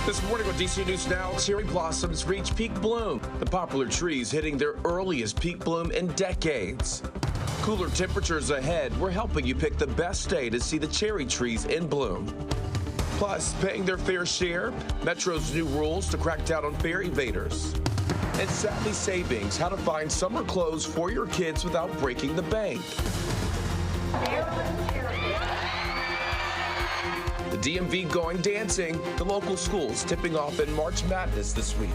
This morning on DC News Now, cherry blossoms reach peak bloom. The popular trees hitting their earliest peak bloom in decades. Cooler temperatures ahead. We're helping you pick the best day to see the cherry trees in bloom. Plus, paying their fair share, Metro's new rules to crack down on fare evaders. And Savvy Savings, how to find summer clothes for your kids without breaking the bank. The DMV going dancing. The local schools tipping off in March Madness this week.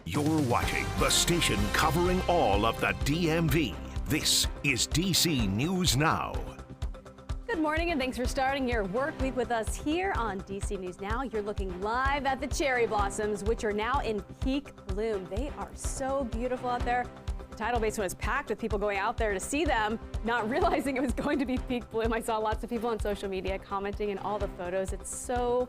You're watching the station covering all of the DMV. This is DC News Now. Good morning and thanks for starting your work week with us here on DC News Now. You're looking live at the cherry blossoms, which are now in peak bloom. They are so beautiful out there. Tidal Basin was packed with people going out there to see them, not realizing it was going to be peak bloom. I saw lots of people on social media commenting in all the photos. It's so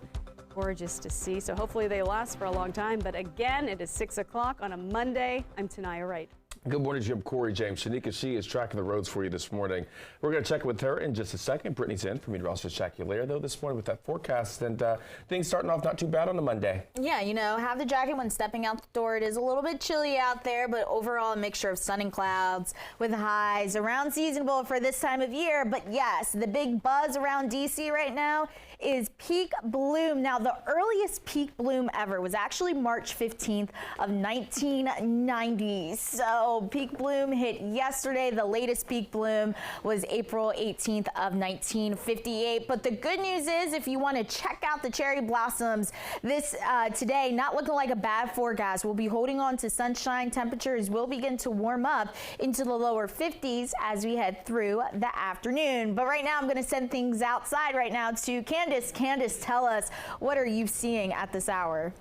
gorgeous to see. So hopefully they last for a long time. But again, it is 6 o'clock on a Monday. I'm Tanaya Wright. Good morning, Jim. Corey James. Shanika, she is tracking the roads for you this morning. We're going to check with her in just a second. Brittany's in for meteorologist Jackie Lair, though, this morning with that forecast. And things starting off not too bad on a Monday. Yeah, you know, have the jacket when stepping out the door. It is a little bit chilly out there, but overall a mixture of sun and clouds with highs around seasonable for this time of year. But yes, the big buzz around DC right now is peak bloom. Now, the earliest peak bloom ever was actually March 15th of 1990. So peak bloom hit yesterday. The latest peak bloom was April 18th of 1958. But the good news is, if you want to check out the cherry blossoms this today, not looking like a bad forecast. We'll be holding on to sunshine. Temperatures will begin to warm up into the lower 50s as we head through the afternoon. But right now, I'm going to send things outside right now to Candace. Candace, tell us, what are you seeing at this hour?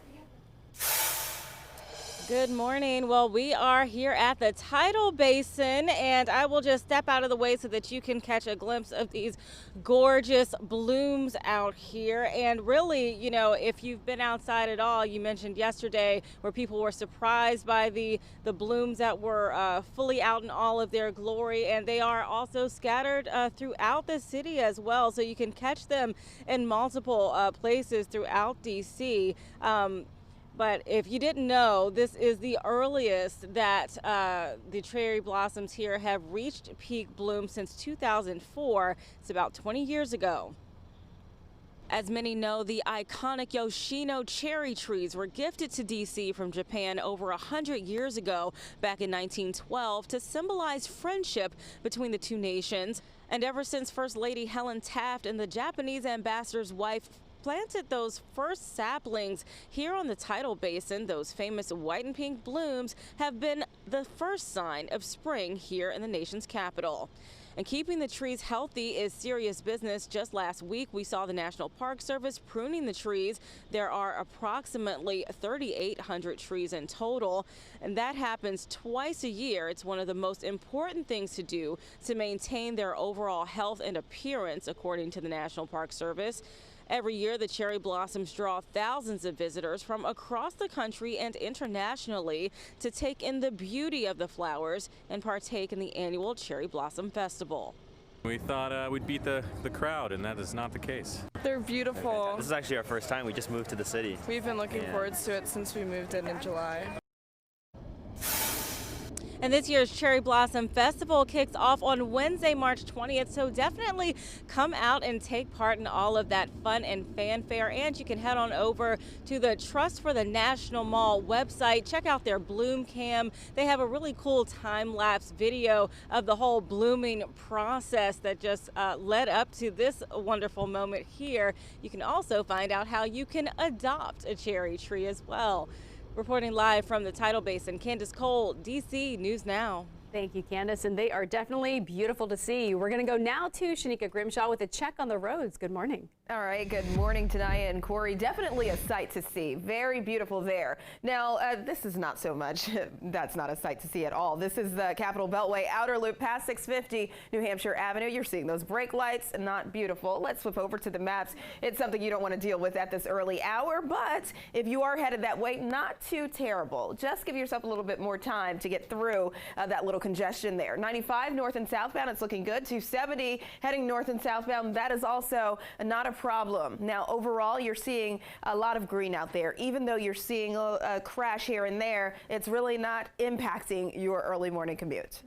Good morning. Well, we are here at the Tidal Basin, and I will just step out of the way so that you can catch a glimpse of these gorgeous blooms out here. And really, you know, if you've been outside at all, you mentioned yesterday where people were surprised by the blooms that were fully out in all of their glory, and they are also scattered throughout the city as well. So you can catch them in multiple places throughout DC. But if you didn't know, this is the earliest that the cherry blossoms here have reached peak bloom since 2004. It's about 20 years ago. As many know, the iconic Yoshino cherry trees were gifted to DC from Japan over 100 years ago, back in 1912, to symbolize friendship between the two nations. And ever since First Lady Helen Taft and the Japanese ambassador's wife planted those first saplings here on the Tidal Basin, those famous white and pink blooms have been the first sign of spring here in the nation's capital. And keeping the trees healthy is serious business. Just last week, we saw the National Park Service pruning the trees. There are approximately 3,800 trees in total, and that happens twice a year. It's one of the most important things to do to maintain their overall health and appearance, according to the National Park Service. Every year, the cherry blossoms draw thousands of visitors from across the country and internationally to take in the beauty of the flowers and partake in the annual Cherry Blossom Festival. We thought we'd beat the crowd, and that is not the case. They're beautiful. This is actually our first time. We just moved to the city. We've been looking forward to it since we moved in July. And this year's Cherry Blossom Festival kicks off on Wednesday, March 20th, so definitely come out and take part in all of that fun and fanfare. And you can head on over to the Trust for the National Mall website. Check out their Bloom Cam. They have a really cool time-lapse video of the whole blooming process that just led up to this wonderful moment here. You can also find out how you can adopt a cherry tree as well. Reporting live from the Tidal Basin, Candace Cole, DC News Now. Thank you, Candace, and they are definitely beautiful to see. We're going to go now to Shanika Grimshaw with a check on the roads. Good morning. All right, good morning, Tanaya and Corey. Definitely a sight to see. Very beautiful there. Now, this is not so much. That's not a sight to see at all. This is the Capitol Beltway Outer Loop past 650 New Hampshire Avenue. You're seeing those brake lights, not beautiful. Let's flip over to the maps. It's something you don't want to deal with at this early hour, but if you are headed that way, not too terrible. Just give yourself a little bit more time to get through that little congestion there. 95 north and southbound, it's looking good. 270 heading north and southbound, that is also not a problem. Now, overall, you're seeing a lot of green out there. Even though you're seeing a crash here and there, it's really not impacting your early morning commute.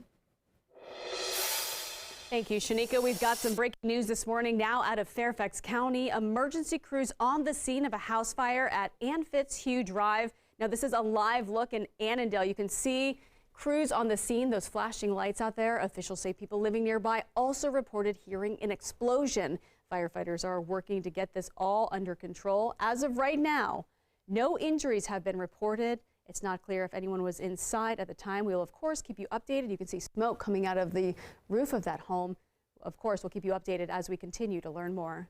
Thank you, Shanika. We've got some breaking news this morning now out of Fairfax County. Emergency crews on the scene of a house fire at Ann Fitzhugh Drive. Now, this is a live look in Annandale. You can see crews on the scene, those flashing lights out there. Officials say people living nearby also reported hearing an explosion. Firefighters are working to get this all under control. As of right now, no injuries have been reported. It's not clear if anyone was inside at the time. We'll, of course, keep you updated. You can see smoke coming out of the roof of that home. Of course, we'll keep you updated as we continue to learn more.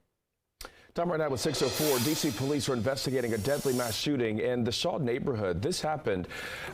Time right now with 6:04. D.C. police are investigating a deadly mass shooting in the Shaw neighborhood. This happened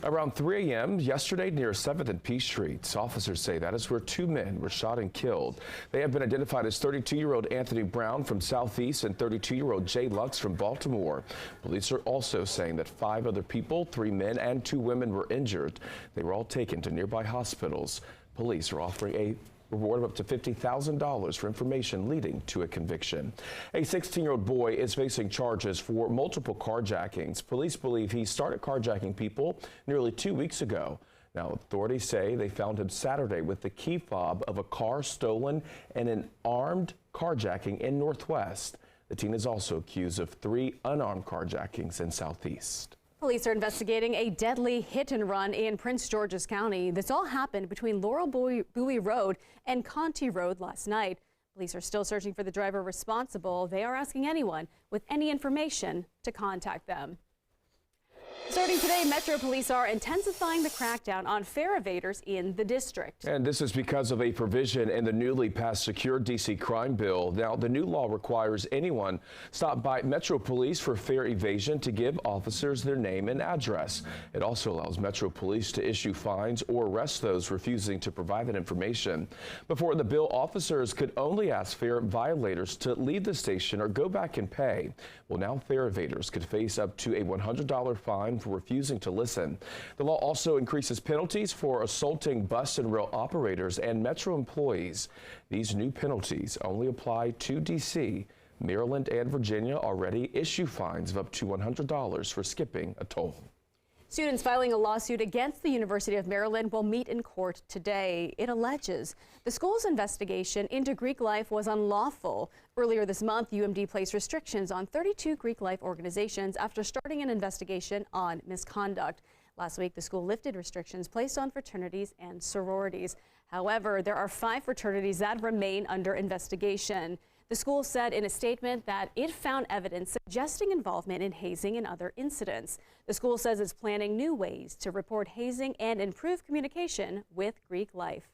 around 3 a.m. yesterday near 7th and P Streets. Officers say that is where 2 men were shot and killed. They have been identified as 32-year-old Anthony Brown from Southeast and 32-year-old Jay Lux from Baltimore. Police are also saying that 5 other people, 3 men and 2 women, were injured. They were all taken to nearby hospitals. Police are offering a reward of up to $50,000 for information leading to a conviction. A 16-year-old boy is facing charges for multiple carjackings. Police believe he started carjacking people nearly 2 weeks ago. Now, authorities say they found him Saturday with the key fob of a car stolen and an armed carjacking in Northwest. The teen is also accused of 3 unarmed carjackings in Southeast. Police are investigating a deadly hit and run in Prince George's County. This all happened between Laurel Bowie Road and Conti Road last night. Police are still searching for the driver responsible. They are asking anyone with any information to contact them. Starting today, Metro Police are intensifying the crackdown on fare evaders in the district. And this is because of a provision in the newly passed Secure D.C. crime bill. Now, the new law requires anyone stopped by Metro Police for fare evasion to give officers their name and address. It also allows Metro Police to issue fines or arrest those refusing to provide that information. Before the bill, officers could only ask fare violators to leave the station or go back and pay. Well, now fare evaders could face up to a $100 fine for refusing to listen. The law also increases penalties for assaulting bus and rail operators and Metro employees. These new penalties only apply to D.C. Maryland and Virginia already issue fines of up to $100 for skipping a toll. Students filing a lawsuit against the University of Maryland will meet in court today. It alleges the school's investigation into Greek life was unlawful. Earlier this month, UMD placed restrictions on 32 Greek life organizations after starting an investigation on misconduct. Last week, the school lifted restrictions placed on fraternities and sororities. However, there are 5 fraternities that remain under investigation. The school said in a statement that it found evidence suggesting involvement in hazing and other incidents. The school says it's planning new ways to report hazing and improve communication with Greek life.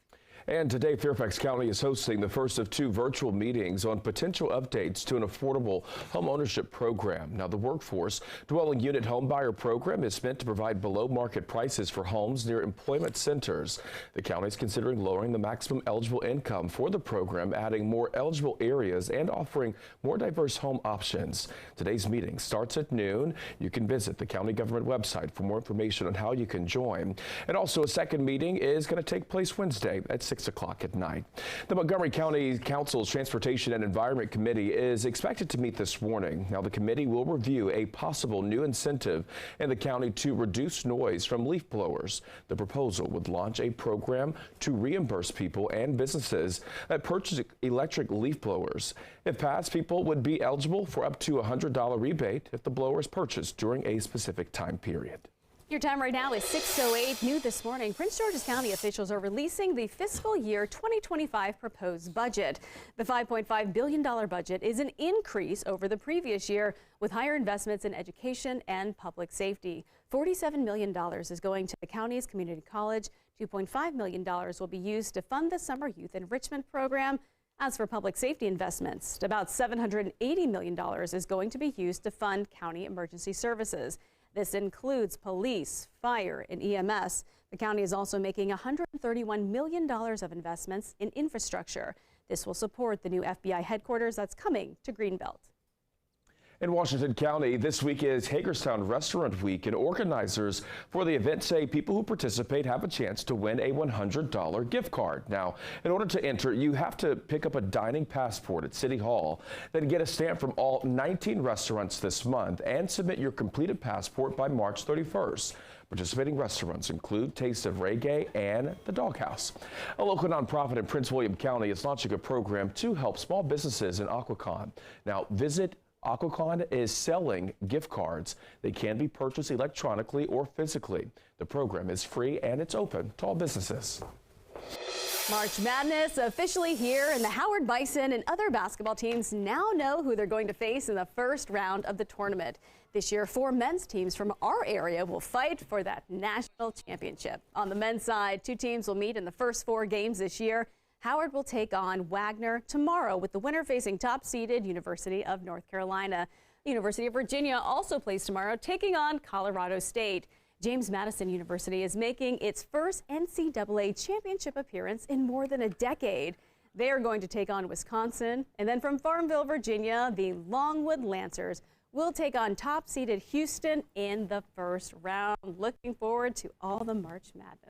And today, Fairfax County is hosting the first of 2 virtual meetings on potential updates to an affordable home ownership program. Now, the Workforce Dwelling Unit Home Buyer Program is meant to provide below market prices for homes near employment centers. The county is considering lowering the maximum eligible income for the program, adding more eligible areas and offering more diverse home options. Today's meeting starts at noon. You can visit the county government website for more information on how you can join. And also, a second meeting is going to take place Wednesday at 6 o'clock at night. The Montgomery County Council's Transportation and Environment Committee is expected to meet this morning. Now, the committee will review a possible new incentive in the county to reduce noise from leaf blowers. The proposal would launch a program to reimburse people and businesses that purchase electric leaf blowers. If passed, people would be eligible for up to a $100 rebate if the blower is purchased during a specific time period. Your time right now is 6:08. New this morning, Prince George's County officials are releasing the fiscal year 2025 proposed budget. The $5.5 billion budget is an increase over the previous year with higher investments in education and public safety. $47 million is going to the county's community college. $2.5 million will be used to fund the summer youth enrichment program. As for public safety investments, about $780 million is going to be used to fund county emergency services. This includes police, fire, and EMS. The county is also making $131 million of investments in infrastructure. This will support the new FBI headquarters that's coming to Greenbelt. In Washington County, this week is Hagerstown Restaurant Week, and organizers for the event say people who participate have a chance to win a $100 gift card. Now, in order to enter, you have to pick up a dining passport at City Hall, then get a stamp from all 19 restaurants this month, and submit your completed passport by March 31st. Participating restaurants include Taste of Reggae and The Doghouse. A local nonprofit in Prince William County is launching a program to help small businesses in Occoquan. Now, visit Occoquan is selling gift cards. They can be purchased electronically or physically. The program is free and it's open to all businesses. March Madness officially here, and the Howard Bison and other basketball teams now know who they're going to face in the first round of the tournament. This year, 4 men's teams from our area will fight for that national championship. On the men's side, 2 teams will meet in the first 4 games this year. Howard will take on Wagner tomorrow, with the winner facing top-seeded University of North Carolina. The University of Virginia also plays tomorrow, taking on Colorado State. James Madison University is making its first NCAA championship appearance in more than a decade. They are going to take on Wisconsin. And then from Farmville, Virginia, the Longwood Lancers will take on top-seeded Houston in the first round. Looking forward to all the March Madness.